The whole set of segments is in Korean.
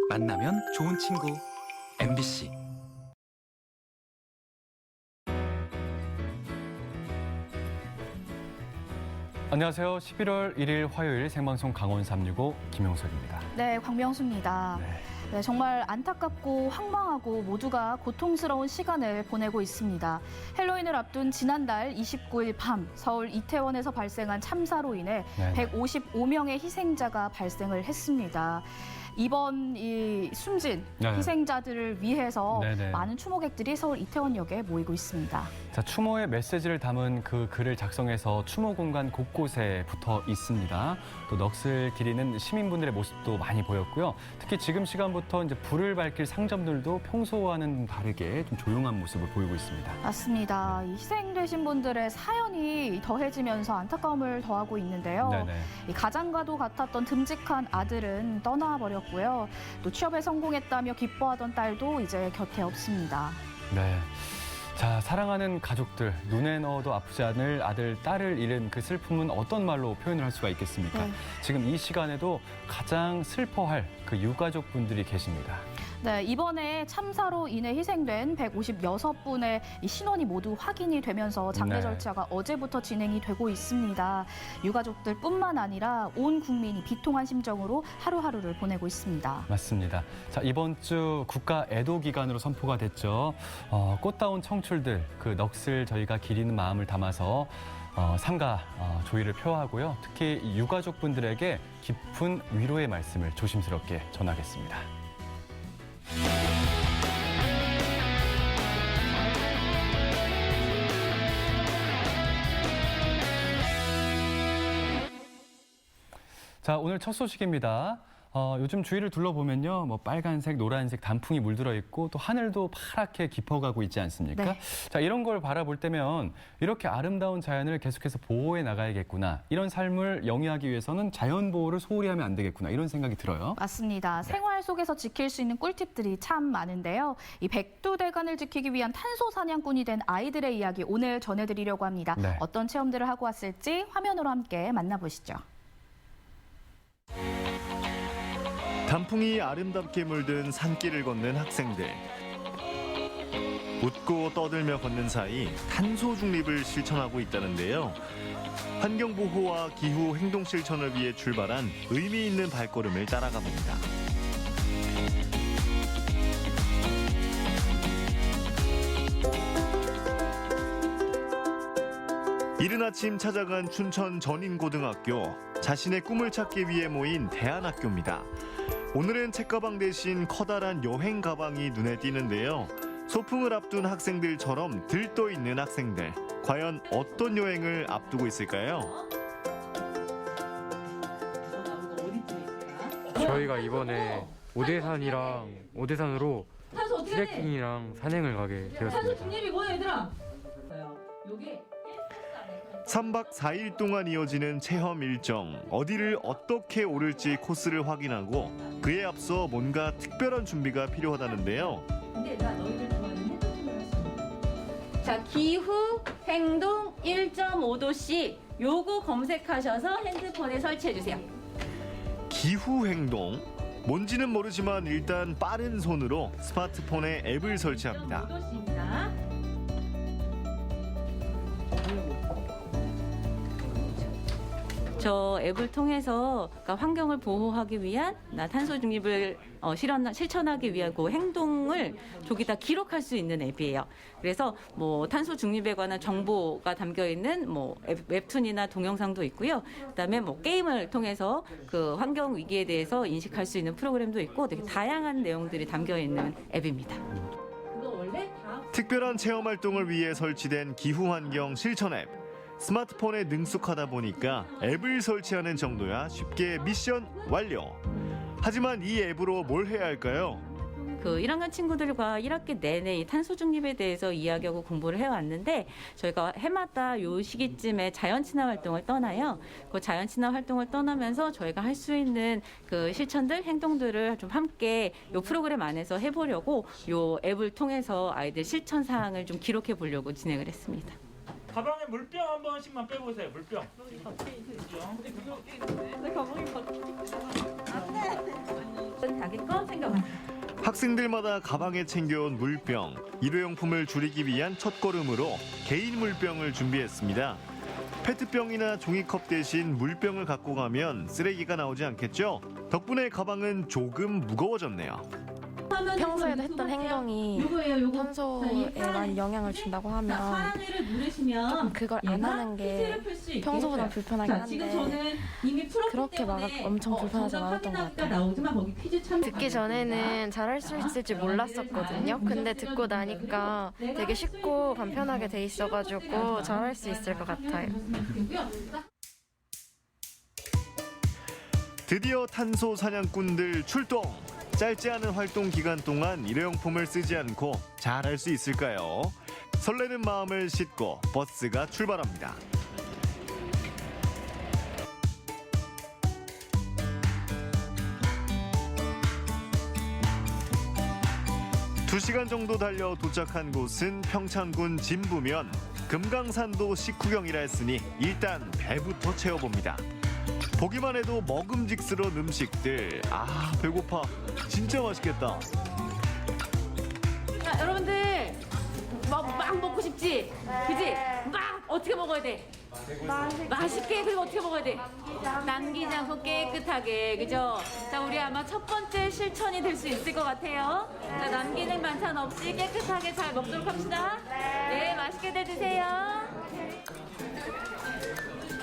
만나면 좋은 친구 MBC. 안녕하세요. 11월 1일 화요일 생방송 강원 365 김용석입니다. 네, 광명수입니다. 네, 정말 안타깝고 황망하고 모두가 고통스러운 시간을 보내고 있습니다. 헬로윈을 앞둔 지난달 29일 밤 서울 이태원에서 발생한 참사로 인해 155명의 희생자가 발생을 했습니다. 이번 이 숨진 희생자들을 위해서 많은 추모객들이 서울 이태원역에 모이고 있습니다. 자, 추모의 메시지를 담은 그 글을 작성해서 추모 공간 곳곳에 붙어 있습니다. 또 넋을 기리는 시민분들의 모습도 많이 보였고요. 특히 지금 시간부터 이제 불을 밝힐 상점들도 평소와는 다르게 좀 조용한 모습을 보이고 있습니다. 맞습니다. 이 희생되신 분들의 사연이 더해지면서 안타까움을 더하고 있는데요. 이 가장과도 같았던 듬직한 아들은 떠나버렸고 또 취업에 성공했다며 기뻐하던 딸도 이제 곁에 없습니다. 네. 자, 사랑하는 가족들, 눈에 넣어도 아프지 않을 아들, 딸을 잃은 그 슬픔은 어떤 말로 표현을 할 수가 있겠습니까? 지금 이 시간에도 가장 슬퍼할 그 유가족분들이 계십니다. 네, 이번에 참사로 인해 희생된 156분의 신원이 모두 확인이 되면서 장례 절차가 어제부터 진행이 되고 있습니다. 유가족들뿐만 아니라 온 국민이 비통한 심정으로 하루하루를 보내고 있습니다. 맞습니다. 자, 이번 주 국가 애도 기간으로 선포가 됐죠. 꽃다운 청출들, 그 넋을 저희가 기리는 마음을 담아서 삼가 조의를 표하고요. 특히 유가족분들에게 깊은 위로의 말씀을 조심스럽게 전하겠습니다. 자, 오늘 첫 소식입니다. 요즘 주위를 둘러보면요, 뭐 빨간색, 노란색 단풍이 물들어 있고 또 하늘도 파랗게 깊어가고 있지 않습니까? 네. 자, 이런 걸 바라볼 때면 이렇게 아름다운 자연을 계속해서 보호해 나가야겠구나. 이런 삶을 영위하기 위해서는 자연 보호를 소홀히 하면 안 되겠구나. 이런 생각이 들어요. 맞습니다. 생활 속에서 지킬 수 있는 꿀팁들이 참 많은데요. 이 백두대간을 지키기 위한 탄소 사냥꾼이 된 아이들의 이야기 오늘 전해드리려고 합니다. 어떤 체험들을 하고 왔을지 화면으로 함께 만나보시죠. 단풍이 아름답게 물든 산길을 걷는 학생들. 웃고 떠들며 걷는 사이 탄소 중립을 실천하고 있다는데요. 환경보호와 기후 행동 실천을 위해 출발한 의미 있는 발걸음을 따라가 봅니다. 이른 아침 찾아간 춘천 전인고등학교. 자신의 꿈을 찾기 위해 모인 대안학교입니다. 오늘은 책가방 대신 커다란 여행 가방이 눈에 띄는데요. 소풍을 앞둔 학생들처럼 들떠 있는 학생들. 과연 어떤 여행을 앞두고 있을까요? 저희가 이번에 오대산으로 트레킹이랑 산행을 가게 되었습니다. 3박 4일 동안 이어지는 체험 일정. 어디를 어떻게 오를지 코스를 확인하고 그에 앞서 뭔가 특별한 준비가 필요하다는데요. 자, 기후 행동 1.5도씨 요거 검색하셔서 핸드폰에 설치해 주세요. 기후 행동. 뭔지는 모르지만 일단 빠른 손으로 스마트폰에 앱을 설치합니다. 1.5도씨입니다. 저 앱을 통해서 환경을 보호하기 위한 탄소 중립을 실천하기 위한 그 행동을 저기다 기록할 수 있는 앱이에요. 그래서 뭐 탄소 중립에 관한 정보가 담겨 있는 뭐 웹툰이나 동영상도 있고요. 그다음에 뭐 게임을 통해서 그 환경 위기에 대해서 인식할 수 있는 프로그램도 있고 되게 다양한 내용들이 담겨 있는 앱입니다. 특별한 체험 활동을 위해 설치된 기후 환경 실천 앱. 스마트폰에 능숙하다 보니까 앱을 설치하는 정도야 쉽게 미션 완료. 하지만 이 앱으로 뭘 해야 할까요? 그 1학년 친구들과 1학기 내내 이 탄소 중립에 대해서 이야기하고 공부를 해왔는데 저희가 해마다 요 시기쯤에 자연 친화 활동을 떠나요. 그 자연 친화 활동을 떠나면서 저희가 할 수 있는 그 실천들, 행동들을 좀 함께 요 프로그램 안에서 해보려고 요 앱을 통해서 아이들 실천 사항을 좀 기록해 보려고 진행을 했습니다. 가방에 물병 한 번씩만 빼보세요. 물병. 자기 거 챙겨가세요. 학생들마다 가방에 챙겨온 물병, 일회용품을 줄이기 위한 첫걸음으로 개인 물병을 준비했습니다. 페트병이나 종이컵 대신 물병을 갖고 가면 쓰레기가 나오지 않겠죠? 덕분에 가방은 조금 무거워졌네요. 평소에도 했던 행동이 탄소에 많이 영향을 준다고 하면 하늘을 누르시면 그걸 안 하는 게 평소보다 불편하긴 한데 그렇게 막 엄청 불편하지 않았던 것 같아요. 듣기 전에는 잘할 수 있을지 몰랐었거든요. 근데 듣고 나니까 되게 쉽고 간편하게 돼 있어가지고 잘할 수 있을 것 같아요. 드디어 탄소 사냥꾼들 출동! 짧지 않은 활동 기간 동안 일회용품을 쓰지 않고 잘할 수 있을까요? 설레는 마음을 싣고 버스가 출발합니다. 두 시간 정도 달려 도착한 곳은 평창군 진부면. 금강산도 식후경이라 했으니 일단 배부터 채워봅니다. 보기만 해도 먹음직스러운 음식들. 아, 배고파. 진짜 맛있겠다. 자, 여러분들 막 먹고 싶지? 그지? 막 어떻게 먹어야 돼? 맛있게. 그리고 어떻게 먹어야 돼? 남기지 않고 깨끗하게. 그죠? 자, 우리 아마 첫 번째 실천이 될 수 있을 것 같아요. 자, 남기는 반찬 없이 깨끗하게 잘 먹도록 합시다. 네, 맛있게들 드세요.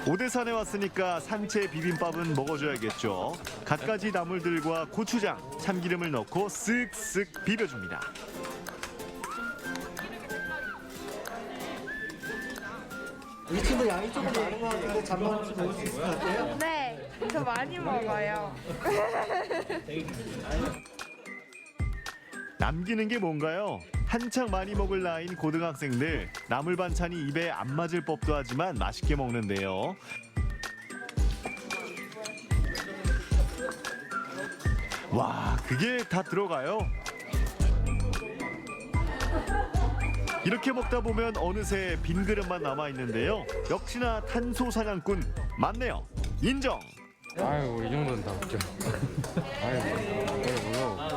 오대산에 왔으니까 산채 비빔밥은 먹어줘야겠죠. 갖가지 나물들과 고추장, 참기름을 넣고 쓱쓱 비벼줍니다. 우리 친구 양이 조금 많은 것 같은데 잠만 없이 먹을 수 있을 것 같아요? 네, 저 많이 먹어요. 남기는 게 뭔가요? 한창 많이 먹을 나이인 고등학생들. 나물 반찬이 입에 안 맞을 법도 하지만 맛있게 먹는데요. 와, 그게 다 들어가요? 이렇게 먹다 보면 어느새 빈 그릇만 남아 있는데요. 역시나 탄소 사냥꾼 맞네요. 인정. 아이고 이 정도는 다 웃겨. 아이고 몰라.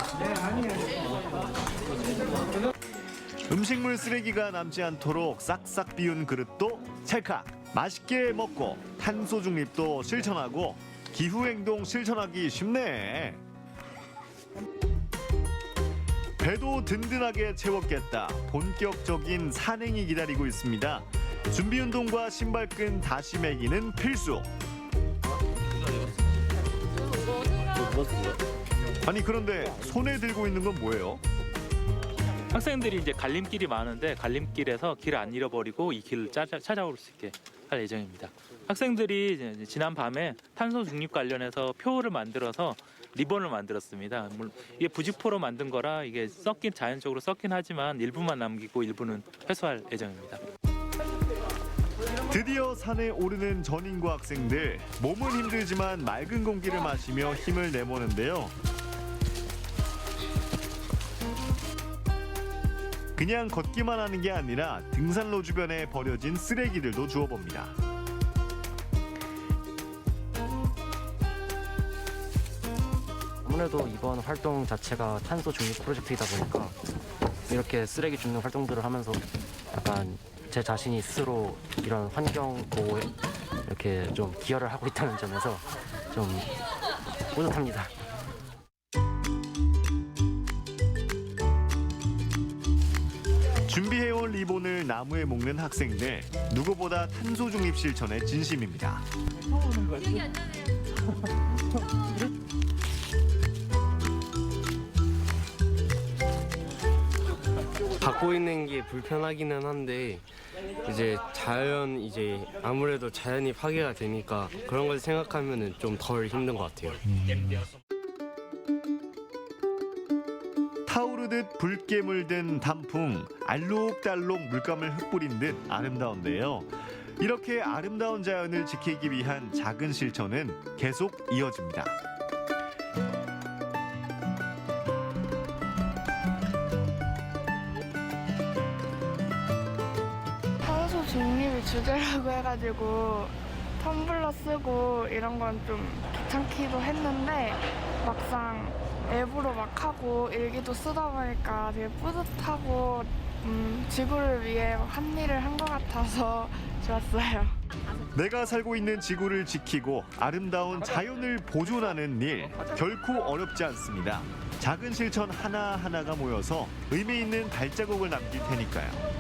음식물 쓰레기가 남지 않도록 싹싹 비운 그릇도 찰칵. 맛있게 먹고 탄소 중립도 실천하고 기후 행동 실천하기 쉽네. 배도 든든하게 채웠겠다. 본격적인 산행이 기다리고 있습니다. 준비 운동과 신발끈 다시 매기는 필수. 아니 그런데 손에 들고 있는 건 뭐예요? 학생들이 이제 갈림길이 많은데 갈림길에서 길 안 잃어버리고 이 길을 찾아올 수 있게 할 예정입니다. 학생들이 이제 지난 밤에 탄소 중립 관련해서 표를 만들어서 리본을 만들었습니다. 이게 부직포로 만든 거라 이게 자연적으로 썩긴 하지만 일부만 남기고 일부는 회수할 예정입니다. 드디어 산에 오르는 전인고 학생들. 몸은 힘들지만 맑은 공기를 마시며 힘을 내모는데요. 그냥 걷기만 하는 게 아니라 등산로 주변에 버려진 쓰레기들도 주워봅니다. 아무래도 이번 활동 자체가 탄소 중립 프로젝트이다 보니까 이렇게 쓰레기 줍는 활동들을 하면서 약간 제 자신이 스스로 이런 환경 보호에 이렇게 좀 기여를 하고 있다는 점에서 좀 뿌듯합니다. 준비해온 리본을 나무에 묶는 학생들. 누구보다 탄소 중립 실천에 진심입니다. 여기 앉아세요. 갖고 있는 게 불편하기는 한데 이제 아무래도 자연이 파괴가 되니까 그런 걸 생각하면은 좀 덜 힘든 것 같아요. 타오르듯 붉게 물든 단풍, 알록달록 물감을 흩뿌린 듯 아름다운데요. 이렇게 아름다운 자연을 지키기 위한 작은 실천은 계속 이어집니다. 탄소 중립을 주제라고 해가지고 텀블러 쓰고 이런 건 좀 귀찮기도 했는데 막상 앱으로 막 하고 일기도 쓰다 보니까 되게 뿌듯하고 지구를 위해 한 일을 한 것 같아서 좋았어요. 내가 살고 있는 지구를 지키고 아름다운 자연을 보존하는 일 결코 어렵지 않습니다. 작은 실천 하나하나가 모여서 의미 있는 발자국을 남길 테니까요.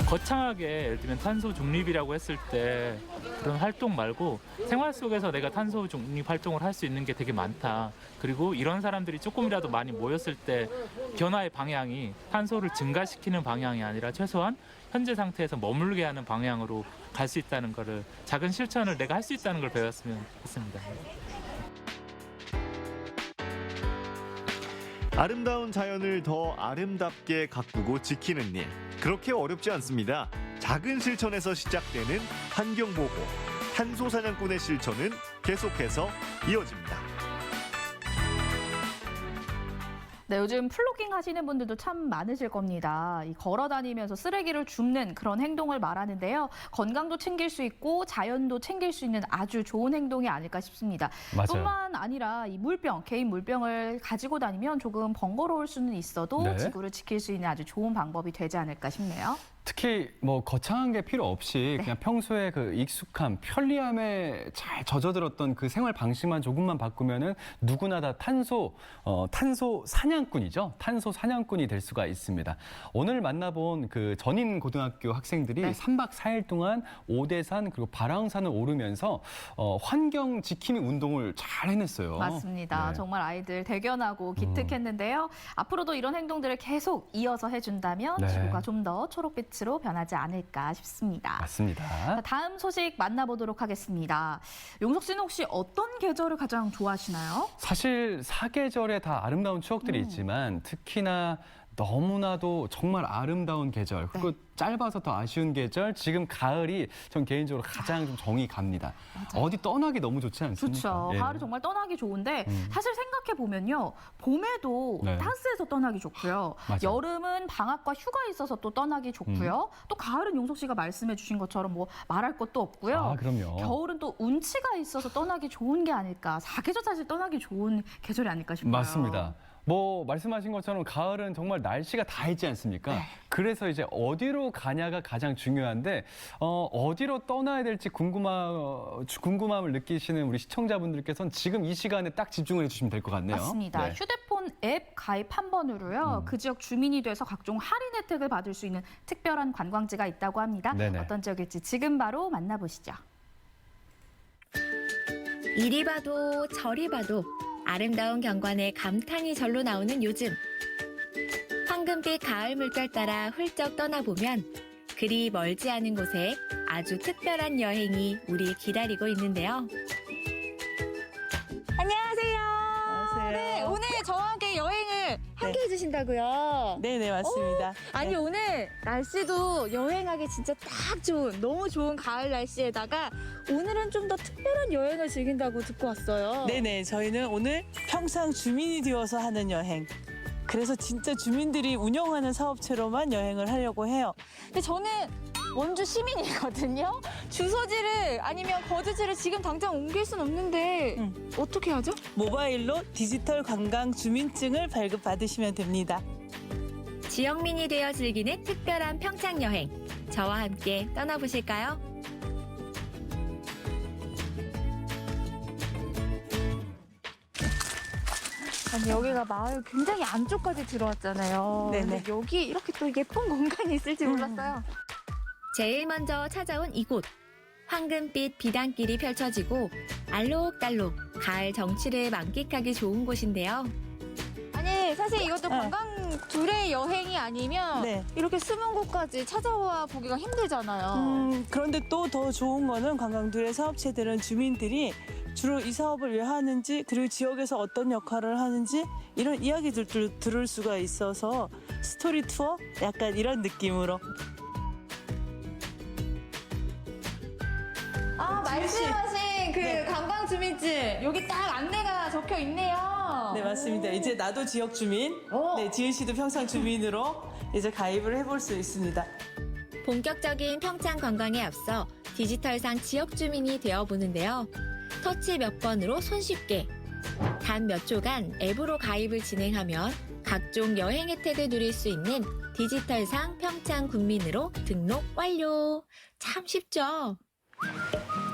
거창하게 예를 들면 탄소 중립이라고 했을 때 그런 활동 말고 생활 속에서 내가 탄소 중립 활동을 할 수 있는 게 되게 많다. 그리고 이런 사람들이 조금이라도 많이 모였을 때 변화의 방향이 탄소를 증가시키는 방향이 아니라 최소한 현재 상태에서 머물게 하는 방향으로 갈 수 있다는 거를 작은 실천을 내가 할 수 있다는 걸 배웠으면 했습니다. 아름다운 자연을 더 아름답게 가꾸고 지키는 일. 그렇게 어렵지 않습니다. 작은 실천에서 시작되는 환경보호, 탄소 사냥꾼의 실천은 계속해서 이어집니다. 네, 요즘 플로깅 하시는 분들도 참 많으실 겁니다. 이 걸어 다니면서 쓰레기를 줍는 그런 행동을 말하는데요. 건강도 챙길 수 있고 자연도 챙길 수 있는 아주 좋은 행동이 아닐까 싶습니다. 맞아요. 뿐만 아니라 이 물병, 개인 물병을 가지고 다니면 조금 번거로울 수는 있어도 네. 지구를 지킬 수 있는 아주 좋은 방법이 되지 않을까 싶네요. 특히 뭐 거창한 게 필요 없이 그냥 평소에 그 익숙함, 편리함에 잘 젖어들었던 그 생활 방식만 조금만 바꾸면은 누구나 다 탄소 사냥꾼이죠. 탄소 사냥꾼이 될 수가 있습니다. 오늘 만나본 그 전인 고등학교 학생들이 3박 4일 동안 오대산 그리고 발왕산을 오르면서 환경 지킴이 운동을 잘 해냈어요. 맞습니다. 네. 정말 아이들 대견하고 기특했는데요. 앞으로도 이런 행동들을 계속 이어서 해준다면 네. 지구가 좀 더 초록빛으로 변하지 않을까 싶습니다. 맞습니다. 자, 다음 소식 만나보도록 하겠습니다. 용석 씨는 혹시 어떤 계절을 가장 좋아하시나요? 사실 사계절에 다 아름다운 추억들이 있지만 특히나 너무나도 정말 아름다운 계절 그리고 짧아서 더 아쉬운 계절 지금 가을이 전 개인적으로 가장 좀 정이 갑니다. 맞아요. 어디 떠나기 너무 좋지 않습니까? 그렇죠. 예. 가을이 정말 떠나기 좋은데 사실 생각해 보면요. 봄에도 네. 따스해서 떠나기 좋고요. 맞아요. 여름은 방학과 휴가 있어서 또 떠나기 좋고요. 또 가을은 용석 씨가 말씀해 주신 것처럼 뭐 말할 것도 없고요. 아, 그럼요. 겨울은 또 운치가 있어서 떠나기 좋은 게 아닐까. 사계절 사실 떠나기 좋은 계절이 아닐까 싶어요. 맞습니다. 뭐 말씀하신 것처럼 가을은 정말 날씨가 다 있지 않습니까? 그래서 이제 어디로 가냐가 가장 중요한데 어디로 떠나야 될지 궁금함을 느끼시는 우리 시청자분들께서는 지금 이 시간에 딱 집중을 해주시면 될 것 같네요. 맞습니다. 네. 휴대폰 앱 가입 한 번으로요. 그 지역 주민이 돼서 각종 할인 혜택을 받을 수 있는 특별한 관광지가 있다고 합니다. 네네. 어떤 지역일지 지금 바로 만나보시죠. 이리 봐도 저리 봐도 아름다운 경관에 감탄이 절로 나오는 요즘. 황금빛 가을 물결 따라 훌쩍 떠나보면 그리 멀지 않은 곳에 아주 특별한 여행이 우리 기다리고 있는데요. 안녕하세요. 네, 오늘 저와 함께 여행을 함께 해주신다고요? 네네, 맞습니다. 아니, 네. 오늘 날씨도 여행하기 진짜 딱 좋은, 너무 좋은 가을 날씨에다가 오늘은 좀 더 특별한 여행을 즐긴다고 듣고 왔어요. 네네, 저희는 오늘 평상 주민이 되어서 하는 여행. 그래서 진짜 주민들이 운영하는 사업체로만 여행을 하려고 해요. 근데 저는 원주 시민이거든요. 주소지를 아니면 거주지를 지금 당장 옮길 순 없는데 어떻게 하죠? 모바일로 디지털 관광 주민증을 발급받으시면 됩니다. 지역민이 되어 즐기는 특별한 평창 여행. 저와 함께 떠나보실까요? 아니, 여기가 마을 굉장히 안쪽까지 들어왔잖아요. 네네. 근데 여기 이렇게 또 예쁜 공간이 있을지 몰랐어요. 제일 먼저 찾아온 이곳. 황금빛 비단길이 펼쳐지고 알록달록 가을 정취를 만끽하기 좋은 곳인데요. 아니, 사실 이것도 관광 둘의 여행이 아니면 네. 이렇게 숨은 곳까지 찾아와 보기가 힘들잖아요. 그런데 또 더 좋은 거는 관광들의 사업체들은 주민들이 주로 이 사업을 왜 하는지 그리고 지역에서 어떤 역할을 하는지 이런 이야기들도 들을 수가 있어서 스토리 투어? 약간 이런 느낌으로. 아, 말씀하신 그 관광 주민증 여기 딱 안내가 적혀 있네요. 네, 맞습니다. 이제 나도 지역 주민, 네, 지은 씨도 평상 주민으로 이제 가입을 해볼 수 있습니다. 본격적인 평창 관광에 앞서 디지털상 지역 주민이 되어보는데요. 터치 몇 번으로 손쉽게 단 몇 초간 앱으로 가입을 진행하면 각종 여행 혜택을 누릴 수 있는 디지털상 평창 국민으로 등록 완료. 참 쉽죠?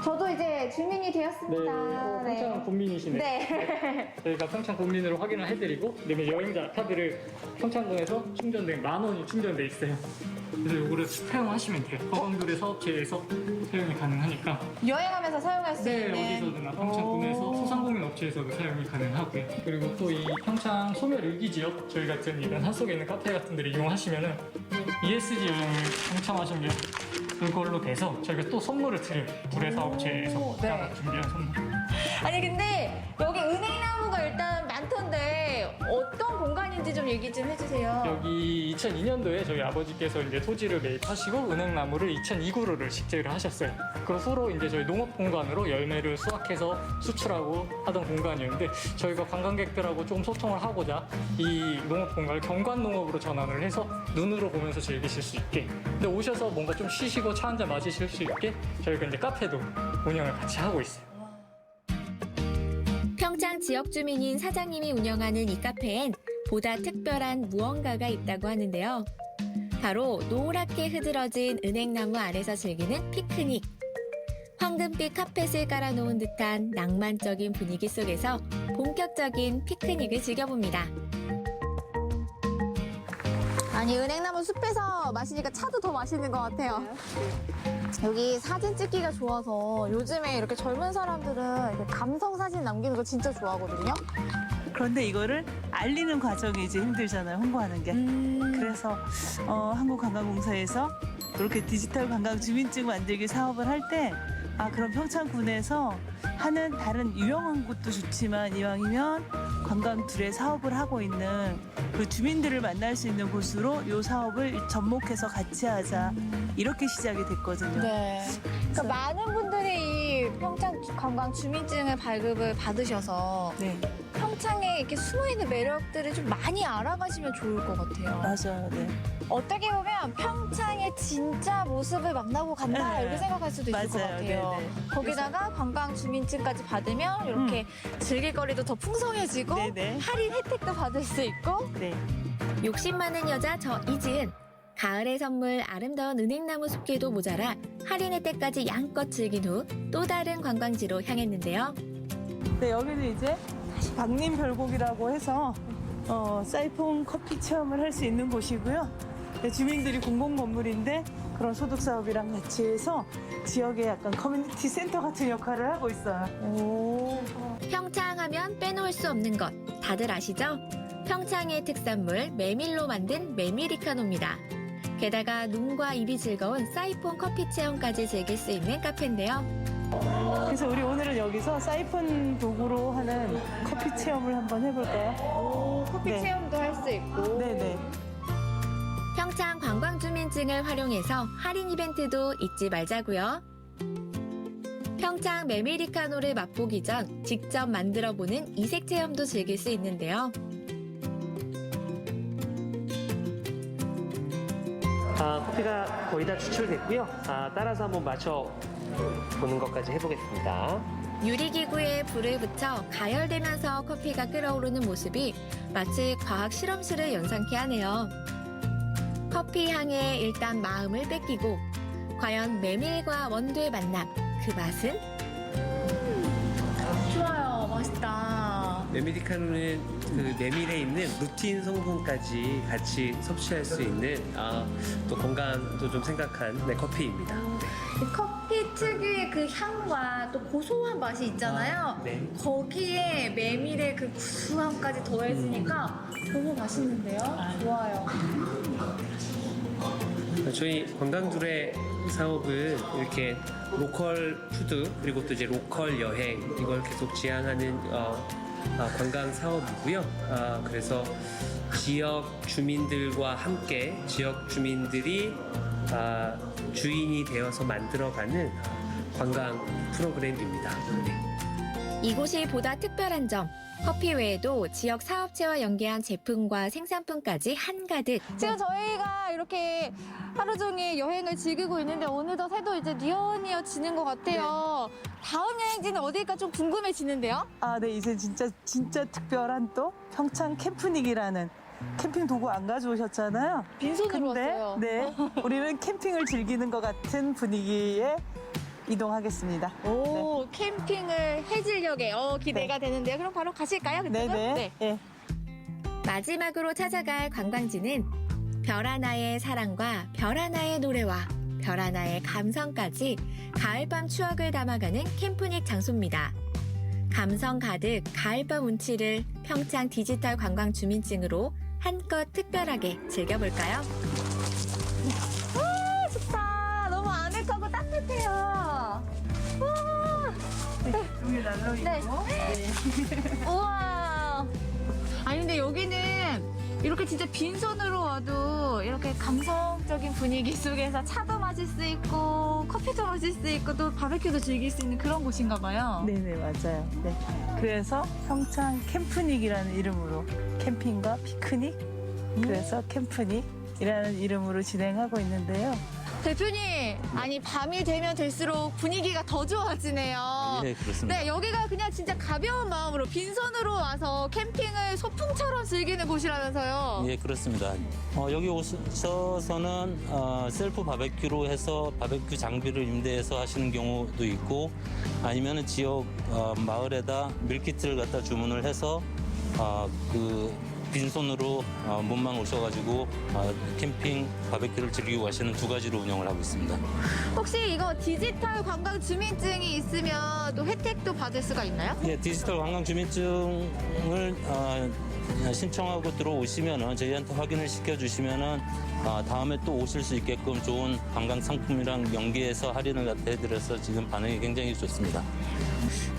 저도 이제 주민이 되었습니다. 평창 국민이시네요. 네. 저희가 평창 국민으로 확인을 해드리고 그다음에 여행자 카드를 평창동에서 충전된 10,000원이 충전돼 있어요. 그래서 이거를 사용하시면 돼요. 허광도래 사업체에서 사용이 가능하니까. 여행하면서 사용할 수 있는. 어디서든 평창군에서 소상공인 업체에서도 사용이 가능하고요. 그리고 또 이 평창 소멸 일기지역 저희 같은 이런 산속에 있는 카페 같은 데를 이용하시면은 ESG 여행을 신청하시면 그걸로 돼서 저희가 또 선물을 드려요. 구례 사업체에서 준비한 선물. 아니 근데 여기 은행나무가 일단 많던데 어떤 공간인지 좀 얘기 좀 해주세요. 여기 2002년도에 저희 아버지께서 이제 토지를 매입하시고 은행나무를 2,002그루를 식재를 하셨어요. 그 후로 이제 저희 농업 공간으로 열매를 수확해서 수출하고 하던 공간이었는데 저희가 관광객들하고 좀 소통을 하고자 이 농업 공간을 경관 농업으로 전환을 해서 눈으로 보면서 즐기실 수 있게. 근데 오셔서 뭔가 좀 쉬시고 차 한잔 마시실 수 있게 저희가 이제 카페도 운영을 같이 하고 있어요. 평창 지역 주민인 사장님이 운영하는 이 카페엔 보다 특별한 무언가가 있다고 하는데요. 바로 노랗게 흐드러진 은행나무 아래서 즐기는 피크닉. 황금빛 카펫을 깔아놓은 듯한 낭만적인 분위기 속에서 본격적인 피크닉을 즐겨봅니다. 아니 은행나무 숲에서 마시니까 차도 더 맛있는 것 같아요. 여기 사진 찍기가 좋아서 요즘에 이렇게 젊은 사람들은 이렇게 감성 사진 남기는 거 진짜 좋아하거든요. 그런데 이거를 알리는 과정이 이제 힘들잖아요. 홍보하는 게. 그래서 한국관광공사에서 이렇게 디지털 관광 주민증 만들기 사업을 할 때 그럼 평창군에서 하는 다른 유명한 곳도 좋지만 이왕이면 관광 둘의 사업을 하고 있는 그 주민들을 만날 수 있는 곳으로 이 사업을 접목해서 같이 하자. 이렇게 시작이 됐거든요. 네. 그러니까 많은 분들이 이 평창 관광 주민증을 발급을 받으셔서 평창에 이렇게 숨어있는 매력들을 좀 많이 알아가시면 좋을 것 같아요. 맞아요. 네. 어떻게 보면 평창의 진짜 모습을 만나고 간다 이렇게 생각할 수도 있을 것 같아요. 거기다가 관광 주민증까지 받으면 이렇게 즐길 거리도 더 풍성해지고 할인 혜택도 받을 수 있고. 욕심 많은 여자 저 이지은. 가을의 선물 아름다운 은행나무 숲길도 모자라 할인 혜택까지 양껏 즐긴 후 또 다른 관광지로 향했는데요. 네, 여기는 이제 박림별곡이라고 해서 사이폰 커피 체험을 할 수 있는 곳이고요. 네, 주민들이 공공 건물인데 그런 소득 사업이랑 같이 해서 지역의 약간 커뮤니티 센터 같은 역할을 하고 있어요. 평창하면 빼놓을 수 없는 것 다들 아시죠? 평창의 특산물 메밀로 만든 메밀리카노입니다. 게다가 눈과 입이 즐거운 사이폰 커피 체험까지 즐길 수 있는 카페인데요. 그래서 우리 오늘은 여기서 사이폰 도구로 하는 커피 체험을 한번 해볼까요? 커피 체험도 할 수 있고. 네네. 평창 관광주민증을 활용해서 할인 이벤트도 잊지 말자고요. 평창 메밀리카노를 맛보기 전 직접 만들어보는 이색 체험도 즐길 수 있는데요. 커피가 거의 다 추출됐고요. 따라서 한번 마셔보는 것까지 해보겠습니다. 유리기구에 불을 붙여 가열되면서 커피가 끓어오르는 모습이 마치 과학 실험실을 연상케 하네요. 커피 향에 일단 마음을 뺏기고 과연 메밀과 원두의 만남, 그 맛은? 좋아요. 맛있다. 메밀리카노는 그 메밀에 있는 루틴 성분까지 같이 섭취할 수 있는 또 건강도 좀 생각한 커피입니다. 커피 특유의 그 향과 또 고소한 맛이 있잖아요. 거기에 메밀의 그 구수함까지 더해지니까 너무 맛있는데요? 좋아요. 저희 관광둘의 사업은 이렇게 로컬 푸드 그리고 또 이제 로컬 여행 이걸 계속 지향하는 관광 사업이고요. 그래서 지역 주민들과 함께 지역 주민들이 주인이 되어서 만들어가는 관광 프로그램입니다. 이곳이 보다 특별한 점, 커피 외에도 지역 사업체와 연계한 제품과 생산품까지 한가득. 지금 저희가 이렇게 하루 종일 여행을 즐기고 있는데 어느덧 해도 이제 니어니어 지는 것 같아요. 다음 여행지는 어딜까 좀 궁금해지는데요? 아, 네, 이제 진짜 특별한 또 평창 캠프닉이라는 캠핑 도구 안 가져오셨잖아요. 빈손으로 근데, 왔어요. 네, 우리는 캠핑을 즐기는 것 같은 분위기에 이동하겠습니다. 오, 캠핑을 해질녘에 기대가 되는데요. 그럼 바로 가실까요? 그쪽으로? 네네. 네. 마지막으로 찾아갈 관광지는 별 하나의 사랑과 별 하나의 노래와 별 하나의 감성까지 가을밤 추억을 담아가는 캠프닉 장소입니다. 감성 가득 가을밤 운치를 평창 디지털 관광 주민증으로 한껏 특별하게 즐겨볼까요? 와, 좋다. 너무 아늑하고 따뜻해요. 와. 여기 난로이고. 네. 우와. 아니 근데 여기는 이렇게 진짜 빈손으로 와도 이렇게 감성적인 분위기 속에서 차도 마실 수 있고 커피도 마실 수 있고 또 바베큐도 즐길 수 있는 그런 곳인가 봐요. 네네, 맞아요. 네. 그래서 평창 캠프닉이라는 이름으로 캠핑과 피크닉, 그래서 캠프닉이라는 이름으로 진행하고 있는데요. 대표님, 아니 밤이 되면 될수록 분위기가 더 좋아지네요. 네, 그렇습니다. 네, 여기가 그냥 진짜 가벼운 마음으로 빈손으로 와서 캠핑을 소풍처럼 즐기는 곳이라면서요. 예, 그렇습니다. 여기 오셔서는 셀프 바베큐로 해서 바베큐 장비를 임대해서 하시는 경우도 있고 아니면 지역 마을에다 밀키트를 갖다 주문을 해서 그 빈손으로 몸만 오셔가지고 캠핑 바베큐를 즐기고 가시는 두 가지로 운영을 하고 있습니다. 혹시 이거 디지털 관광 주민증이 있으면 또 혜택도 받을 수가 있나요? 예, 디지털 관광 주민증을 신청하고 들어오시면은 저희한테 확인을 시켜주시면은 다음에 또 오실 수 있게끔 좋은 관광 상품이랑 연계해서 할인을 갖다 해드려서 지금 반응이 굉장히 좋습니다.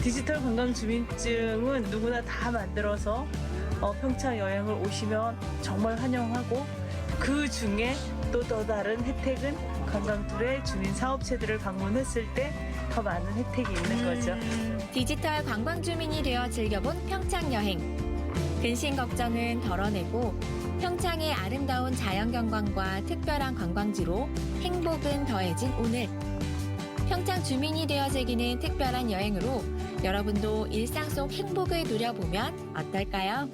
디지털 관광 주민증은 누구나 다 만들어서 평창 여행을 오시면 정말 환영하고 그 중에 또 다른 혜택은 관광툴의 주민 사업체들을 방문했을 때 더 많은 혜택이 있는 거죠. 디지털 관광 주민이 되어 즐겨본 평창 여행. 근심 걱정은 덜어내고 평창의 아름다운 자연경관과 특별한 관광지로 행복은 더해진 오늘. 평창 주민이 되어 즐기는 특별한 여행으로 여러분도 일상 속 행복을 누려보면 어떨까요?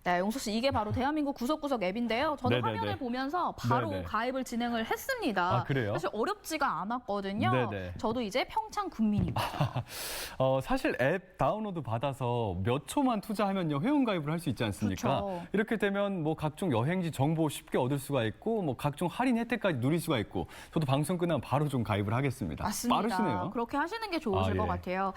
네, 용수 씨, 이게 바로 대한민국 구석구석 앱인데요. 저는 네네네. 화면을 보면서 바로 네네. 가입을 진행을 했습니다. 아, 그래요? 사실 어렵지가 않았거든요. 네네. 저도 이제 평창 국민입니다. 사실 앱 다운로드 받아서 몇 초만 투자하면요 회원가입을 할 수 있지 않습니까? 그렇죠. 이렇게 되면 뭐 각종 여행지 정보 쉽게 얻을 수가 있고 뭐 각종 할인 혜택까지 누릴 수가 있고 저도 방송 끝나면 바로 좀 가입을 하겠습니다. 맞습니다. 빠르시네요. 그렇게 하시는 게 좋으실 아, 것 예. 같아요.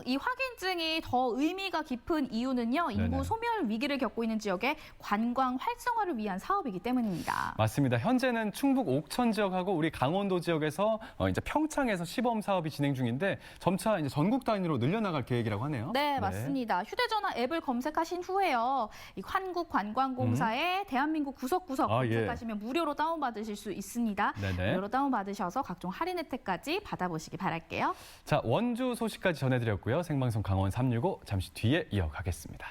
이 확인증이 더 의미가 깊은 이유는요. 인구 네네. 소멸 위기를 겪고 있는 지역의 관광 활성화를 위한 사업이기 때문입니다. 맞습니다. 현재는 충북 옥천 지역하고 우리 강원도 지역에서 이제 평창에서 시범 사업이 진행 중인데 점차 이제 전국 단위로 늘려나갈 계획이라고 하네요. 네, 맞습니다. 휴대전화 앱을 검색하신 후에요. 이 한국관광공사의 대한민국 구석구석 검색하시면 무료로 다운받으실 수 있습니다. 네네. 무료로 다운받으셔서 각종 할인 혜택까지 받아보시기 바랄게요. 자, 원주 소식까지 전해드렸고요. 생방송 강원 365 잠시 뒤에 이어가겠습니다.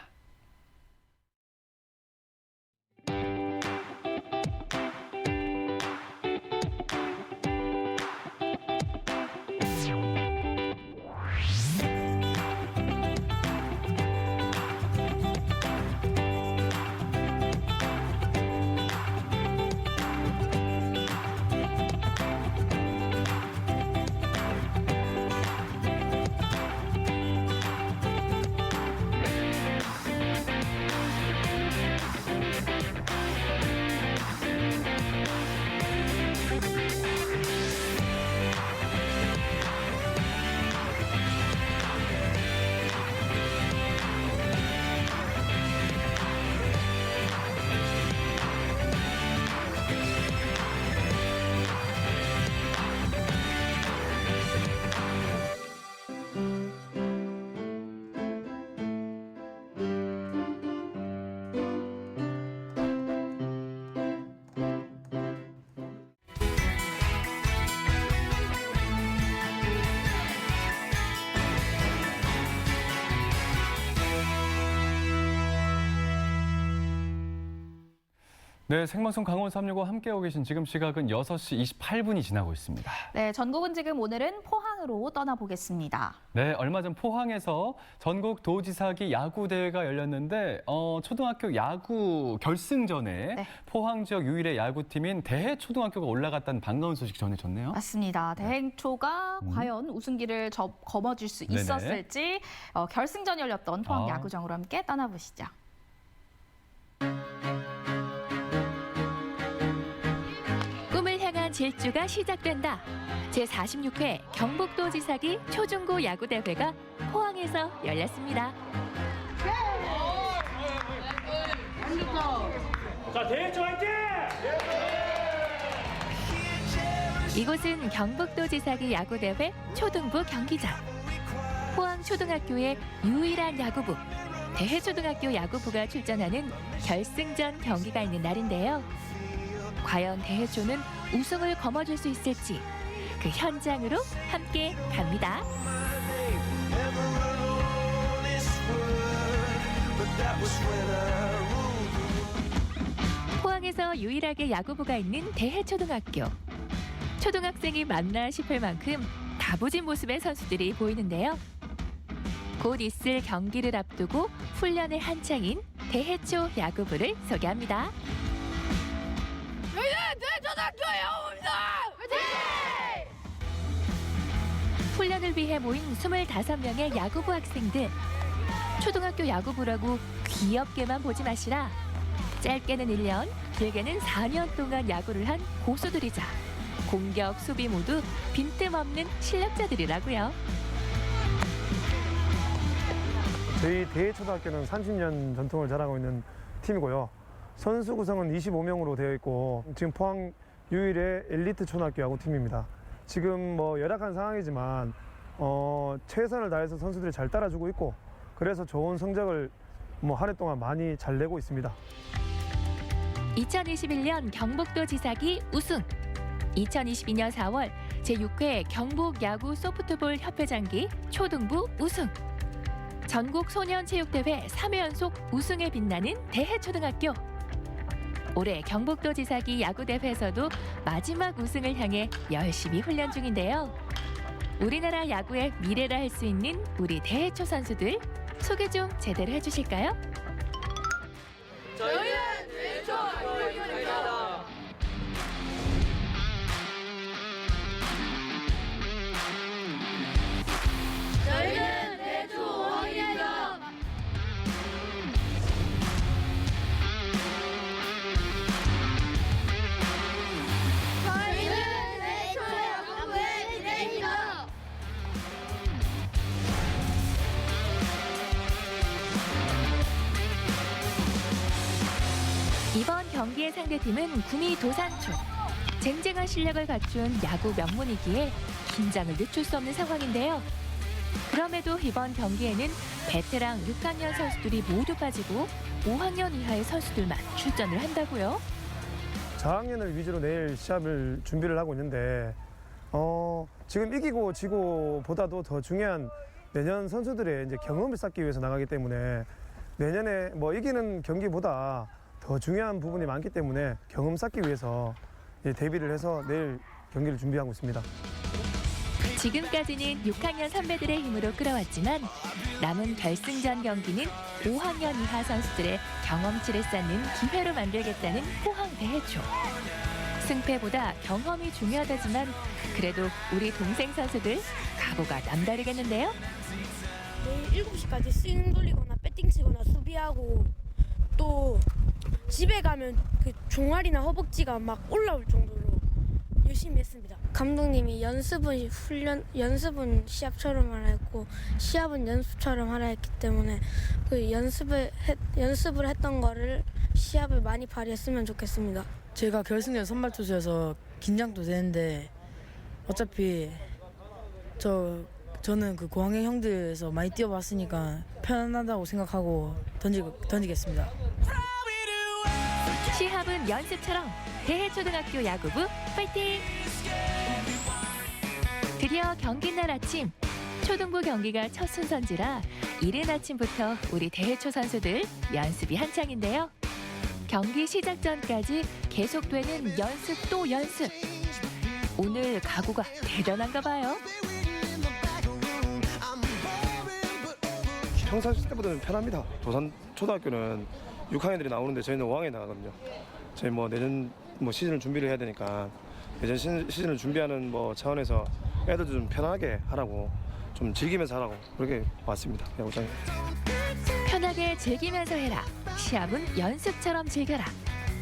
네, 생방송 강원 365 함께하고 계신 지금 시각은 6시 28분이 지나고 있습니다. 네, 전국은 지금 오늘은 포항으로 떠나보겠습니다. 네, 얼마 전 포항에서 전국 도지사기 야구 대회가 열렸는데 초등학교 야구 결승전에 네. 포항 지역 유일의 야구팀인 대해초등학교가 올라갔다는 반가운 소식 전해졌네요. 맞습니다. 대행초가 과연 우승기를 거머쥘 수 네네. 있었을지 결승전 열렸던 포항 야구장으로 함께 떠나보시죠. 꿈을 향한 질주가 시작된다. 제46회 경북도지사기 초중고 야구대회가 포항에서 열렸습니다. 자, 대해초 화이팅! 이곳은 경북도지사기 야구대회 초등부 경기장. 포항초등학교의 유일한 야구부, 대해초등학교 야구부가 출전하는 결승전 경기가 있는 날인데요. 과연 대해초는 우승을 거머쥘 수 있을지 그 현장으로 함께 갑니다. 포항에서 유일하게 야구부가 있는 대해초등학교. 초등학생이 맞나 싶을 만큼 다부진 모습의 선수들이 보이는데요. 곧 있을 경기를 앞두고 훈련에 한창인 대해초 야구부를 소개합니다. 저희는 대초등학교 야구부입니다! 화이팅! 훈련을 위해 모인 25명의 야구부 학생들. 초등학교 야구부라고 귀엽게만 보지 마시라. 짧게는 1년, 길게는 4년 동안 야구를 한 고수들이자 공격, 수비 모두 빈틈없는 실력자들이라고요. 저희 대해초등학교는 30년 전통을 자랑하고 있는 팀이고요. 선수 구성은 25명으로 되어 있고 지금 포항 유일의 엘리트 초등학교 야구팀입니다. 지금 열악한 상황이지만 최선을 다해서 선수들이 잘 따라주고 있고 그래서 좋은 성적을 한 해 동안 많이 잘 내고 있습니다. 2021년 경북도지사기 우승, 2022년 4월 제6회 경북야구 소프트볼 협회장기 초등부 우승, 전국 소년체육대회 3회 연속 우승에 빛나는 대해초등학교. 올해 경북도지사기 야구대회에서도 마지막 우승을 향해 열심히 훈련 중인데요. 우리나라 야구의 미래라 할 수 있는 우리 대해초 선수들 소개 좀 제대로 해주실까요? 저희는 대해초 야구부입니다. 저희는 대해초 5학년입니다. 저희는 대해초 야구부의 미래입니다. 이번 경기의 상대팀은 구미 도산초. 쟁쟁한 실력을 갖춘 야구 명문이기에 긴장을 늦출 수 없는 상황인데요. 그럼에도 이번 경기에는 베테랑 6학년 선수들이 모두 빠지고 5학년 이하의 선수들만 출전을 한다고요. 저학년을 위주로 내일 시합을 준비를 하고 있는데 지금 이기고 지고 보다도 더 중요한 내년 선수들의 이제 경험을 쌓기 위해서 나가기 때문에 내년에 이기는 경기보다 더 중요한 부분이 많기 때문에 경험 쌓기 위해서 대비를 해서 내일 경기를 준비하고 있습니다. 지금까지는 6학년 선배들의 힘으로 끌어왔지만 남은 결승전 경기는 5학년 이하 선수들의 경험치를 쌓는 기회로 만들겠다는 포항 대해초. 승패보다 경험이 중요하다지만 그래도 우리 동생 선수들 각오가 남다르겠는데요. 내일 7시까지 스윙 돌리거나 배팅 치거나 수비하고 또 집에 가면 그 종아리나 허벅지가 막 올라올 정도로 열심히 했습니다. 감독님이 연습은 시합처럼 하라 했고 시합은 연습처럼 하라 했기 때문에 그 연습을 했던 거를 시합을 많이 발휘했으면 좋겠습니다. 제가 결승전 선발 투수여서 긴장도 되는데 어차피 저는 그 고학년 형들에서 많이 뛰어봤으니까 편하다고 생각하고 던지겠습니다. 시합은 연습처럼 대해초등학교 야구부 파이팅! 드디어 경기날 아침, 초등부 경기가 첫 순서인지라 이른 아침부터 우리 대해초 선수들 연습이 한창인데요. 경기 시작 전까지 계속되는 연습 또 연습. 오늘 각오가 대단한가 봐요. 평상시 때보다는 편합니다. 도산 초등학교는 6학년들이 나오는데 저희는 5학년이 나가거든요. 저희 뭐 내년 시즌을 준비를 해야 되니까 내년 시즌을 준비하는 차원에서 애들도 좀 편하게 하라고, 좀 즐기면서 하라고 그렇게 왔습니다. 야구장에. 편하게 즐기면서 해라. 시합은 연습처럼 즐겨라.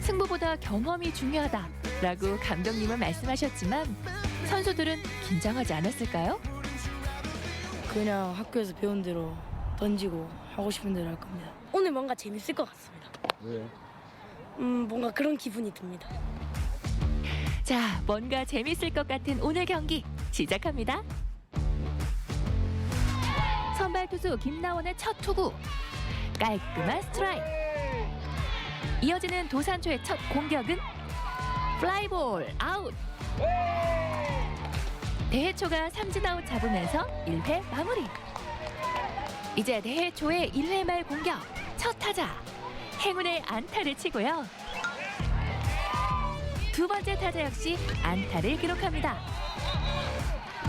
승부보다 경험이 중요하다라고 감독님은 말씀하셨지만 선수들은 긴장하지 않았을까요? 그냥 학교에서 배운 대로 던지고 하고 싶은 대로 할 겁니다. 오늘 뭔가 재밌을 것 같습니다. 왜요? 뭔가 그런 기분이 듭니다. 자, 뭔가 재밌을 것 같은 오늘 경기 시작합니다. 선발 투수 김나원의 첫 투구. 깔끔한 스트라이크. 이어지는 도산초의 첫 공격은 플라이볼 아웃. 대해초가 삼진 아웃 잡으면서 1회 마무리. 이제 대해초의 1회 말 공격. 첫 타자 행운의 안타를 치고요. 두 번째 타자 역시 안타를 기록합니다.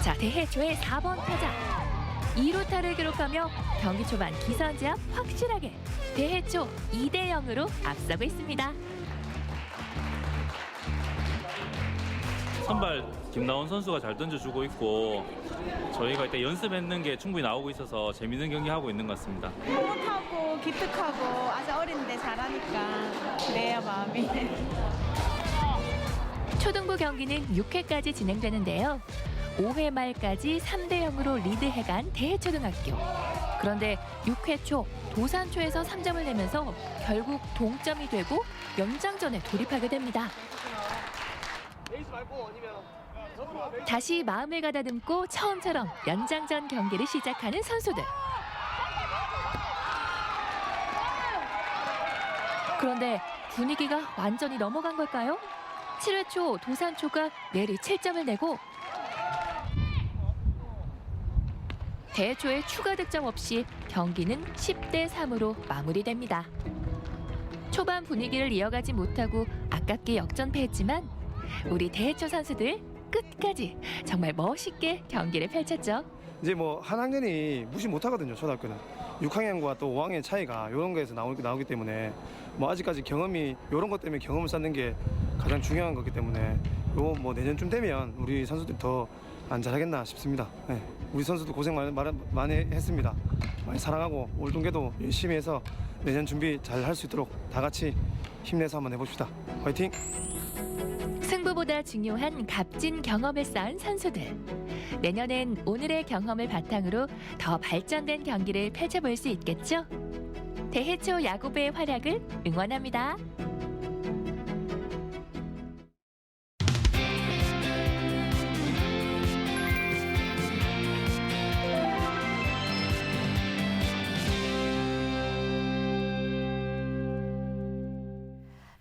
자, 대해초의 4번 타자 2루타를 기록하며 경기 초반 기선제압 확실하게 대해초 2대0으로 앞서고 있습니다. 선발 김나원 선수가 잘 던져주고 있고 저희가 이때 연습했는 게 충분히 나오고 있어서 재밌는 경기 하고 있는 것 같습니다. 호흡하고 기특하고 아주 어린데 잘하니까 그래야 마음이. 초등부 경기는 6회까지 진행되는데요. 5회 말까지 3대0으로 리드해간 대해초등학교. 그런데 6회 초 도산초에서 3점을 내면서 결국 동점이 되고 연장전에 돌입하게 됩니다. 다시 마음을 가다듬고 처음처럼 연장전 경기를 시작하는 선수들. 그런데 분위기가 완전히 넘어간 걸까요? 7회 초 도산초가 내리 7점을 내고 대해초의 추가 득점 없이 경기는 10대3으로 마무리됩니다. 초반 분위기를 이어가지 못하고 아깝게 역전패했지만 우리 대해초 선수들 끝까지 정말 멋있게 경기를 펼쳤죠. 이제 한 학년이 무시 못하거든요. 초등학교는 6학년과 또 5학년 차이가 이런 거에서 나오기 때문에 아직까지 경험이 이런 것 때문에 경험을 쌓는 게 가장 중요한 거기 때문에 내년쯤 되면 우리 선수들이 더 안 잘하겠나 싶습니다. 네. 우리 선수도 고생 많이 했습니다. 많이 사랑하고 올 동계도 열심히 해서 내년 준비 잘 할 수 있도록 다 같이 힘내서 한번 해봅시다. 화이팅! 승부보다 중요한 값진 경험을 쌓은 선수들. 내년엔 오늘의 경험을 바탕으로 더 발전된 경기를 펼쳐볼 수 있겠죠? 대해초 야구부의 활약을 응원합니다.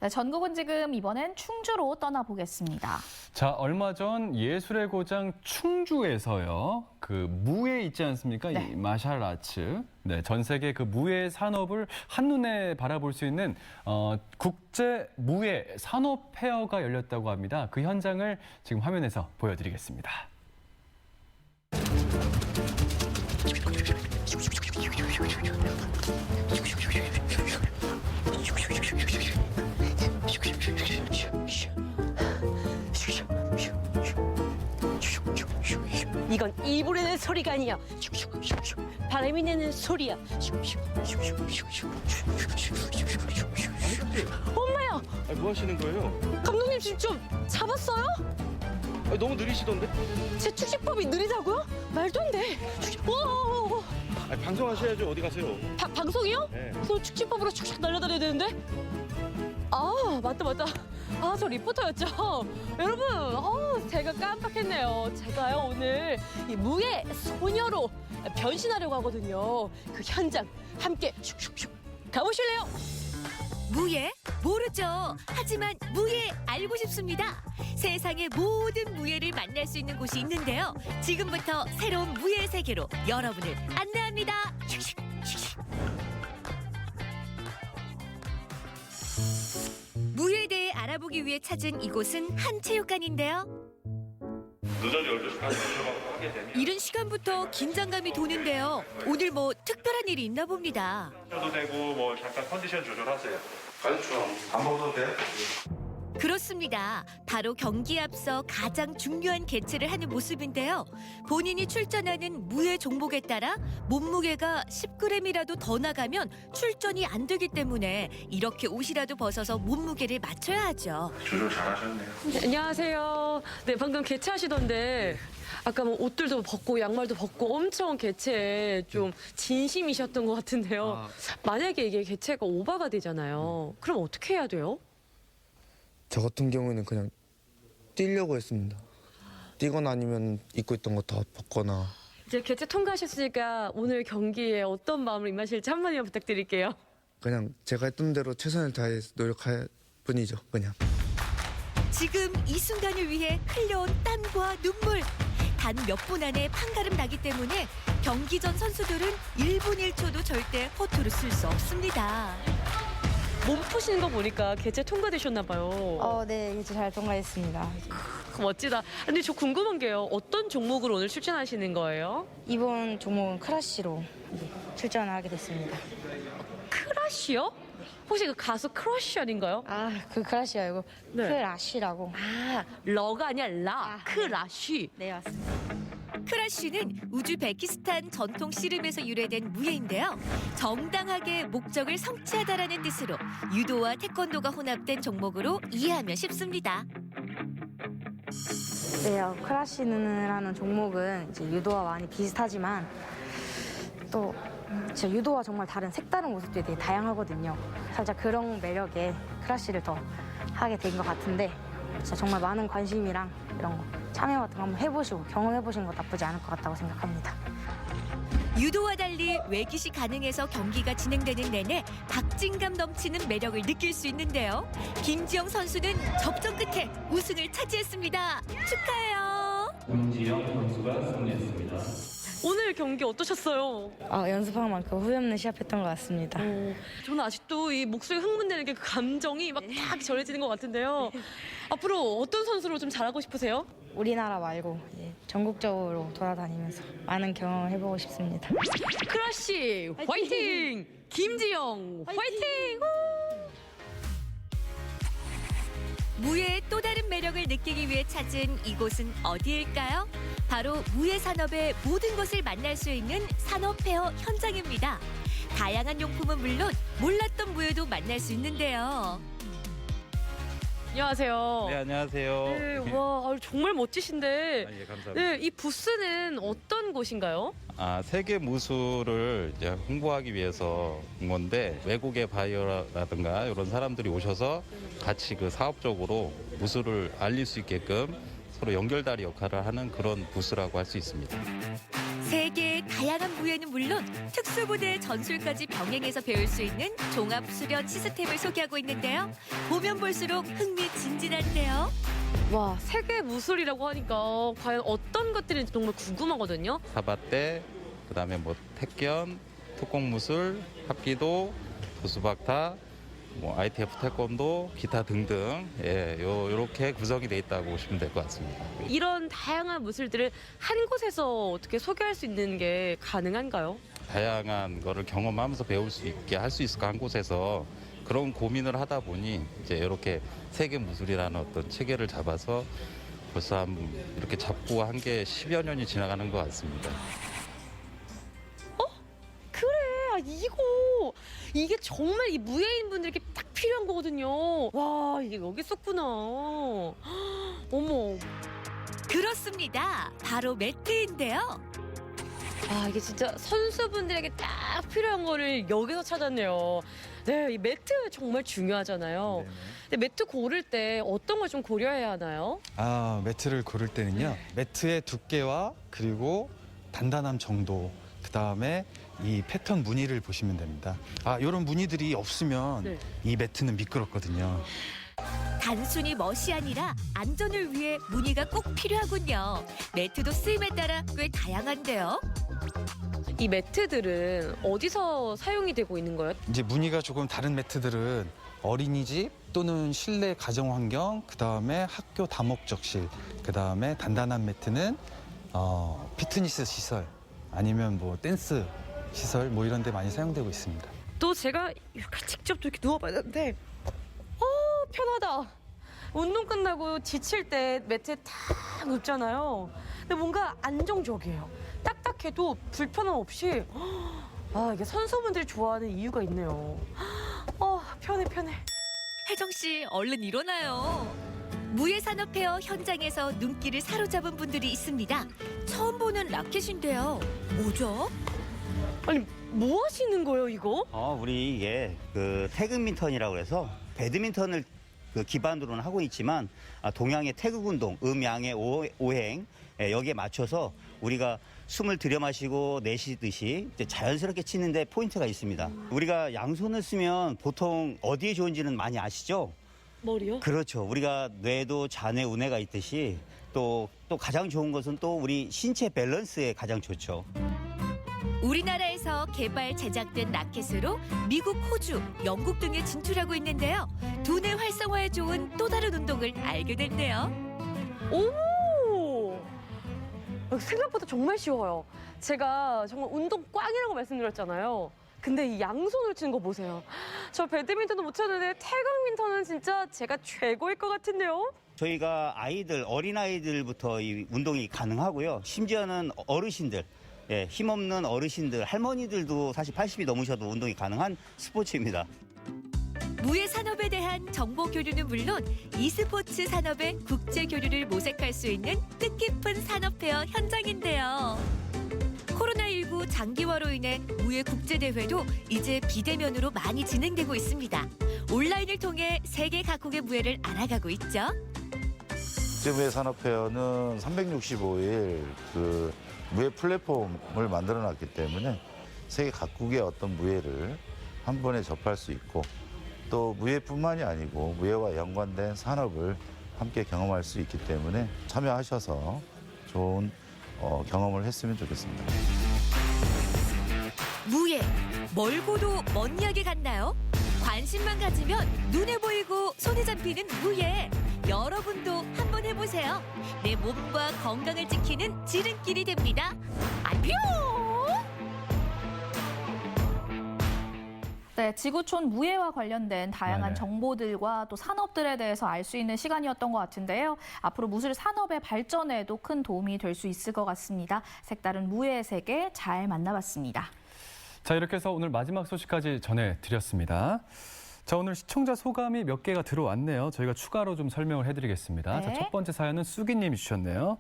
네, 전국은 지금 이번엔 충주로 떠나보겠습니다. 자, 얼마 전 예술의 고장 충주에서요. 그 무예 있지 않습니까? 네. 이 마샬 아츠. 네, 전 세계 그 무예 산업을 한눈에 바라볼 수 있는 국제 무예 산업 페어가 열렸다고 합니다. 그 현장을 지금 화면에서 보여드리겠습니다. 이건 입으로 내는 소리가 아니야. 바람이 내는 소리야. 엄마야! 뭐 하시는 거예요? 감독님 지금 좀 잡았어요? 너무 느리시던데? 제 축식법이 느리다고요? 말도 안 돼. 오! 방송하셔야죠. 어디 가세요? 방송이요? 네. 그래서 축식법으로 축식 날려다녀야 되는데? 아, 맞다. 아, 저 리포터였죠? 여러분, 제가 깜빡했네요. 제가요, 오늘 이 무예 소녀로 변신하려고 하거든요. 그 현장 함께 슉슉슉 가보실래요? 무예? 모르죠. 하지만 무예 알고 싶습니다. 세상의 모든 무예를 만날 수 있는 곳이 있는데요. 지금부터 새로운 무예 세계로 여러분을 안내합니다. 슉슉, 슉슉. 알아보기 위해 찾은 이곳은 한 체육관인데요. 늦어도 12시까지 들어가고 하게 되면 이른 시간부터 긴장감이 도는데요. 오늘 뭐 특별한 일이 있나 봅니다. 쉬어도 되고 뭐 잠깐 컨디션 조절하세요. 가르쳐. 안 먹어도 돼? 그렇습니다. 바로 경기에 앞서 가장 중요한 개최를 하는 모습인데요. 본인이 출전하는 무예 종목에 따라 몸무게가 10g이라도 더 나가면 출전이 안 되기 때문에 이렇게 옷이라도 벗어서 몸무게를 맞춰야 하죠. 조절 잘하셨네요. 네, 안녕하세요. 네, 방금 개최하시던데 아까 뭐 옷들도 벗고 양말도 벗고 엄청 개최에 좀 진심이셨던 것 같은데요. 만약에 이게 개최가 오바가 되잖아요. 그럼 어떻게 해야 돼요? 저 같은 경우에는 그냥 뛰려고 했습니다. 뛰거나 아니면 입고 있던 거 다 벗거나. 이제 개최 통과하셨으니까 오늘 경기에 어떤 마음으로 임하실지 한마디만 부탁드릴게요. 그냥 제가 했던 대로 최선을 다해 노력할 뿐이죠, 그냥. 지금 이 순간을 위해 흘려온 땀과 눈물. 단 몇 분 안에 판가름 나기 때문에 경기 전 선수들은 1분 1초도 절대 허투루 쓸 수 없습니다. 몸 푸시는 거 보니까 개최 통과되셨나 봐요. 네, 이제 잘 통과했습니다. 멋지다. 근데 저 궁금한 게요. 어떤 종목으로 오늘 출전하시는 거예요? 이번 종목은 크러쉬로 출전하게 됐습니다. 크러쉬요? 혹시 그 가수 크러쉬 아닌가요? 그 크러쉬 아니고 크라쉬라고. 러가 아니라 라, 크라쉬. 네, 맞습니다. 크라쉬는 우즈베키스탄 전통 씨름에서 유래된 무예인데요. 정당하게 목적을 성취하다라는 뜻으로 유도와 태권도가 혼합된 종목으로 이해하면 쉽습니다. 네, 크라쉬라는 종목은 이제 유도와 많이 비슷하지만 또 진짜 유도와 정말 다른 색다른 모습들이 되게 다양하거든요. 살짝 그런 매력에 크라쉬를 더 하게 된 것 같은데 진짜 정말 많은 관심이랑 이런 거 참여 같은 거 한번 해보시고 경험해보시는 거 나쁘지 않을 것 같다고 생각합니다. 유도와 달리 외깃이 가능해서 경기가 진행되는 내내 박진감 넘치는 매력을 느낄 수 있는데요. 김지영 선수는 접전 끝에 우승을 차지했습니다. 축하해요. 김지영 선수가 승리했습니다. 오늘 경기 어떠셨어요? 연습한 만큼 후회 없는 시합했던 것 같습니다. 저는 아직도 이 목소리 흥분되는 게 그 감정이 막 딱 전해지는 것 같은데요. 앞으로 어떤 선수로 좀 잘하고 싶으세요? 우리나라 말고 전국적으로 돌아다니면서 많은 경험을 해보고 싶습니다. 크러쉬 화이팅! 김지영 화이팅! 무예의 또 다른 매력을 느끼기 위해 찾은 이곳은 어디일까요? 바로 무예 산업의 모든 것을 만날 수 있는 산업페어 현장입니다. 다양한 용품은 물론 몰랐던 무예도 만날 수 있는데요. 안녕하세요. 네, 안녕하세요. 네, 와, 정말 멋지신데. 예, 감사합니다. 네, 이 부스는 어떤 곳인가요? 세계 무술을 이제 홍보하기 위해서 온 건데 외국의 바이어라든가 이런 사람들이 오셔서 같이 그 사업적으로 무술을 알릴 수 있게끔 서로 연결다리 역할을 하는 그런 부스라고 할 수 있습니다. 세계의 다양한 무예는 물론 특수부대 전술까지 병행해서 배울 수 있는 종합수련 시스템을 소개하고 있는데요. 보면 볼수록 흥미진진한데요. 와, 세계 무술이라고 하니까 과연 어떤 것들인지 정말 궁금하거든요. 사바떼, 그다음에 뭐 택견, 특공무술, 합기도, 도수박타, 뭐 ITF 태권도, 기타 등등 요렇게 구성이 돼 있다고 보시면 될 것 같습니다. 이런 다양한 무술들을 한 곳에서 어떻게 소개할 수 있는 게 가능한가요? 다양한 거를 경험하면서 배울 수 있게 할 수 있을까 한 곳에서 그런 고민을 하다 보니 이제 이렇게 세계 무술이라는 어떤 체계를 잡아서 벌써 이렇게 잡고 한 게 10여 년이 지나가는 것 같습니다. 이게 정말 이 무예인분들에게 딱 필요한 거거든요. 와, 이게 여기 있었구나. 어머. 그렇습니다. 바로 매트인데요. 이게 진짜 선수분들에게 딱 필요한 거를 여기서 찾았네요. 네, 이 매트 정말 중요하잖아요. 근데 매트 고를 때 어떤 걸 좀 고려해야 하나요? 매트를 고를 때는요. 매트의 두께와 그리고 단단함 정도, 그다음에 이 패턴 무늬를 보시면 됩니다. 이런 무늬들이 없으면 이 매트는 미끄럽거든요. 단순히 멋이 아니라 안전을 위해 무늬가 꼭 필요하군요. 매트도 쓰임에 따라 꽤 다양한데요. 이 매트들은 어디서 사용이 되고 있는 거예요? 이제 무늬가 조금 다른 매트들은 어린이집 또는 실내 가정 환경, 그다음에 학교 다목적실, 그다음에 단단한 매트는 피트니스 시설 아니면 뭐 댄스 시설 뭐 이런 데 많이 사용되고 있습니다. 또 제가 이렇게 직접 이렇게 누워봤는데 편하다. 운동 끝나고 지칠 때 매트에 탁 눕잖아요. 근데 뭔가 안정적이에요. 딱딱해도 불편함 없이 이게 선수분들이 좋아하는 이유가 있네요. 편해. 혜정 씨, 얼른 일어나요. 무예산업페어 현장에서 눈길을 사로잡은 분들이 있습니다. 처음 보는 라켓인데요. 뭐죠? 아니, 뭐 하시는 거예요, 이거? 우리 이게 그 태극민턴이라고 해서 배드민턴을 그 기반으로는 하고 있지만 동양의 태극 운동, 음양의 오행 여기에 맞춰서 우리가 숨을 들여마시고 내쉬듯이 이제 자연스럽게 치는데 포인트가 있습니다. 우리가 양손을 쓰면 보통 어디에 좋은지는 많이 아시죠? 머리요? 그렇죠. 우리가 뇌도 자뇌 우뇌가 있듯이 또 가장 좋은 것은 또 우리 신체 밸런스에 가장 좋죠. 우리나라에서 개발 제작된 라켓으로 미국, 호주, 영국 등에 진출하고 있는데요. 두뇌 활성화에 좋은 또 다른 운동을 알게 됐네요. 오! 생각보다 정말 쉬워요. 제가 정말 운동 꽝이라고 말씀드렸잖아요. 근데 이 양손으로 치는 거 보세요. 저 배드민턴도 못 쳤는데 태극민턴은 진짜 제가 최고일 것 같은데요. 저희가 어린아이들부터 이 운동이 가능하고요. 심지어는 어르신들, 힘없는 어르신들, 할머니들도 사실 80이 넘으셔도 운동이 가능한 스포츠입니다. 무예 산업에 대한 정보 교류는 물론 e스포츠 산업의 국제 교류를 모색할 수 있는 뜻깊은 산업페어 현장인데요. 코로나19 장기화로 인해 무예 국제대회도 이제 비대면으로 많이 진행되고 있습니다. 온라인을 통해 세계 각국의 무예를 알아가고 있죠. 국제무예 산업페어는 365일 그 무예 플랫폼을 만들어놨기 때문에 세계 각국의 어떤 무예를 한 번에 접할 수 있고 또 무예뿐만이 아니고 무예와 연관된 산업을 함께 경험할 수 있기 때문에 참여하셔서 좋은 경험을 했으면 좋겠습니다. 무예, 멀고도 먼 이야기 같나요? 관심만 가지면 눈에 보이고 손에 잡히는 무예. 여러분도 한번 해보세요. 내 몸과 건강을 지키는 지름길이 됩니다. 안녕! 네, 지구촌 무예와 관련된 다양한 네네. 정보들과 또 산업들에 대해서 알 수 있는 시간이었던 것 같은데요. 앞으로 무술 산업의 발전에도 큰 도움이 될 수 있을 것 같습니다. 색다른 무예의 세계 잘 만나봤습니다. 자, 이렇게 해서 오늘 마지막 소식까지 전해드렸습니다. 자, 오늘 시청자 소감이 몇 개가 들어왔네요. 저희가 추가로 좀 설명을 해드리겠습니다. 네. 자, 첫 번째 사연은 쑥이님이 주셨네요.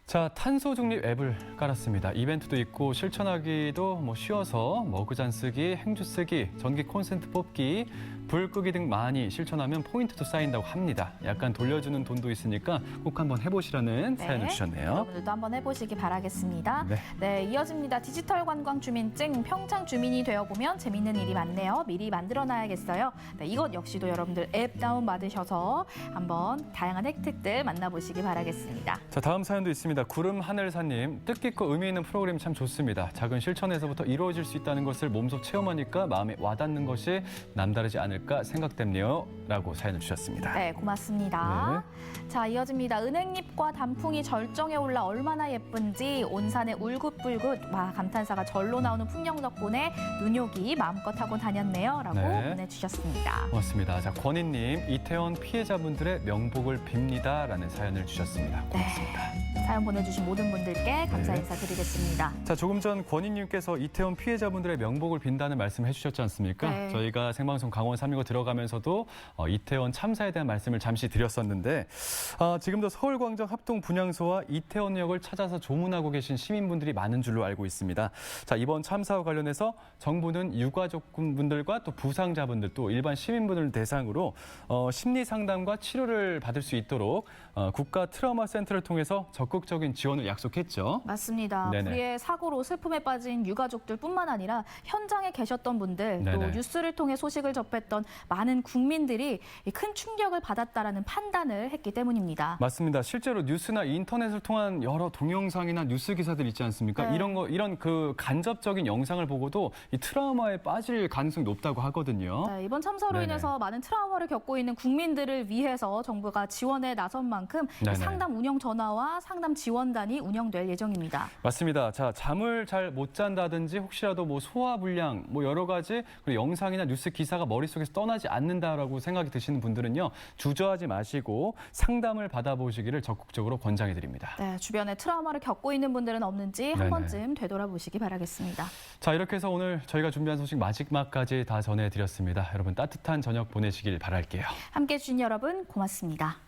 자, 탄소 중립 앱을 깔았습니다. 이벤트도 있고 실천하기도 쉬워서 머그잔 쓰기, 행주 쓰기, 전기 콘센트 뽑기, 불 끄기 등 많이 실천하면 포인트도 쌓인다고 합니다. 약간 돌려주는 돈도 있으니까 꼭 한번 해보시라는 사연을 주셨네요. 여러분들도 한번 해보시기 바라겠습니다. 네, 이어집니다. 디지털 관광 주민증 평창 주민이 되어보면 재밌는 일이 많네요. 미리 만들어놔야겠어요. 네, 이것 역시도 여러분들 앱 다운받으셔서 한번 다양한 혜택들 만나보시기 바라겠습니다. 자, 다음 사연도 있습니다. 구름 하늘사님, 뜻깊고 의미 있는 프로그램 참 좋습니다. 작은 실천에서부터 이루어질 수 있다는 것을 몸소 체험하니까 마음에 와닿는 것이 남다르지 않을까 생각됩네요. 라고 사연을 주셨습니다. 네, 고맙습니다. 자, 이어집니다. 은행잎과 단풍이 절정에 올라 얼마나 예쁜지 온산의 울긋불긋 감탄사가 절로 나오는 풍경 덕분에 눈요기 마음껏 하고 다녔네요. 라고 보내주셨습니다. 고맙습니다. 자, 권희님, 이태원 피해자분들의 명복을 빕니다. 라는 사연을 주셨습니다. 고맙습니다. 사연 보내주신 모든 분들께 감사 인사 드리겠습니다. 자, 조금 전 권희님께서 이태원 피해자분들의 명복을 빈다는 말씀을 해주셨지 않습니까? 네. 저희가 생방송 강원 3.15 들어가면서도 이태원 참사에 대한 말씀을 잠시 드렸었는데 지금도 서울광장 합동 분향소와 이태원역을 찾아서 조문하고 계신 시민분들이 많은 줄로 알고 있습니다. 자, 이번 참사와 관련해서 정부는 유가족분들과 또 부상자분들 또 일반 시민분들 대상으로 심리 상담과 치료를 받을 수 있도록 국가 트라우마 센터를 통해서 적극 적극적인 지원을 약속했죠. 맞습니다. 네네. 불의의 사고로 슬픔에 빠진 유가족들뿐만 아니라 현장에 계셨던 분들, 또 네네. 뉴스를 통해 소식을 접했던 많은 국민들이 큰 충격을 받았다라는 판단을 했기 때문입니다. 맞습니다. 실제로 뉴스나 인터넷을 통한 여러 동영상이나 뉴스 기사들 있지 않습니까? 네. 이런 그 간접적인 영상을 보고도 이 트라우마에 빠질 가능성이 높다고 하거든요. 네, 이번 참사로 네네. 인해서 많은 트라우마를 겪고 있는 국민들을 위해서 정부가 지원에 나선 만큼 이 네네. 상담 운영 전화와 상담 지원단이 운영될 예정입니다. 맞습니다. 자, 잠을 잘 못 잔다든지 혹시라도 뭐 소화불량, 뭐 여러 가지 그리고 영상이나 뉴스 기사가 머릿속에서 떠나지 않는다라고 생각이 드시는 분들은요, 주저하지 마시고 상담을 받아보시기를 적극적으로 권장해 드립니다. 네, 주변에 트라우마를 겪고 있는 분들은 없는지 한 네네. 번쯤 되돌아보시기 바라겠습니다. 자, 이렇게 해서 오늘 저희가 준비한 소식 마지막까지 다 전해드렸습니다. 여러분 따뜻한 저녁 보내시길 바랄게요. 함께해 주신 여러분 고맙습니다.